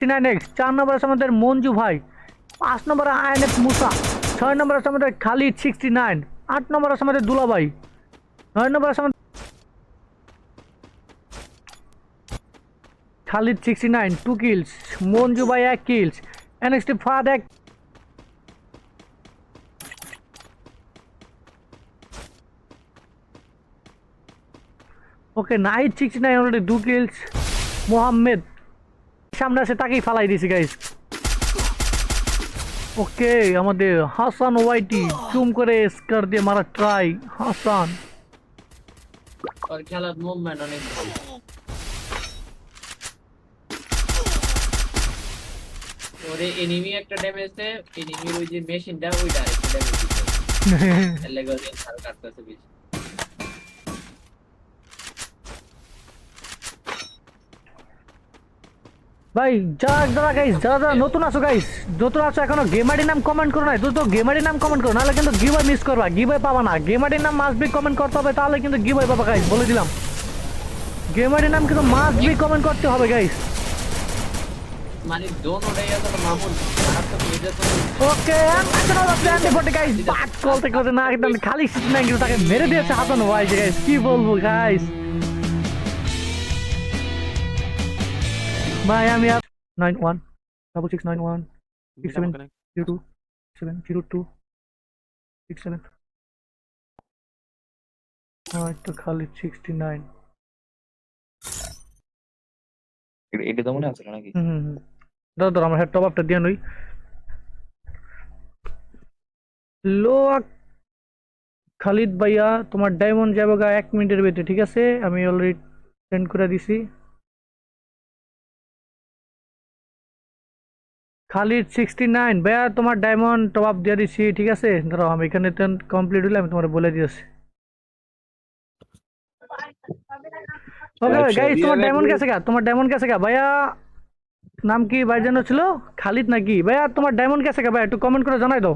69x। 4 নম্বর আছে আমাদের মঞ্জু ভাই। 5 নম্বরে আইএনএফ মুসা। 6 নম্বর আছে আমাদের খালিদ 69। 8 নম্বর আছে আমাদের দুলা ভাই। 9 নম্বর আছে আমাদের খালিদ 69 2 কিলস। মঞ্জু ভাই 1 কিলস। এনএক্সটি ফাদ 1। ওকে নাইট 69 অলরেডি 2 কিলস। মোহাম্মদ সামনে আছে তাকেই ফালাই দিয়েছি গাইস। ওকে আমাদের হাসান ওয়াইটি জুম করে স্কার দিয়ে মারা ট্রাই হাসান। और খেলার মুভমেন্ট অনেক ভালো। ওরে এনিমি একটা ড্যামেজ দেয়, এনিমির ওই যে মেশিনটা ওই ডাইরেক্ট ড্যামেজ দিচ্ছে। এর লাগি ওরে ছাড় কাটতেছে বেশি। ভাই যারা গাইস যারা নতুন আছো গাইস, নতুন আছো এখনো গেমারি নাম কমেন্ট করো না, দ্রুত গেমারি নাম কমেন্ট করো, নাহলে কিন্তু গিভওয়ে মিস করবা, গিভওয়ে পাবা না। গেমারি নাম মাস্ট বি কমেন্ট করতে হবে, তাহলে কিন্তু গিভওয়ে পাবা গাইস, বলে দিলাম। গেমারি নাম কিন্তু মাস্ট বি কমেন্ট করতে হবে গাইস। মানে দোনোটাই আছে মামুন, আর তো মেজর তো ওকে national of the forty guys, but করতে করতে না একদম খালি সিট না কিন্তু তাকে মেরে দিয়েছে হাসান ওয়াই গাইস, কি বলবো গাইস। ভাই আমি 91 6691 6702 702 67 তো খালি 69। এটা তো মনে আছে নাকি? দাদা আমার হেড টপ আপটা দিয়ে নই লো। খালিদ ভাইয়া তোমার ডায়মন্ড যাবে গা 1 মিনিটের ভিতরে, ঠিক আছে? আমি অলরেডি সেন্ড করে দিছি। খালিদ 69 ভাইয়া তোমার ডায়মন্ড টপ আপ দিয়ে দিছি, ঠিক আছে? ধরো আমি এখানে কমপ্লিট হলে আমি তোমার বলে দিয়েছি। ওকে গাইস তোমার ডায়মন্ড কেসে গা, তোমার ডায়মন্ড কেসে গা ভাইয়া? নাম কি ভাই জানো ছিল? খালিদ নাকি ভাইয়া? তোমার ডায়মন্ড কেসে গা ভাইয়া, একটু কমেন্ট করে জানাই দাও।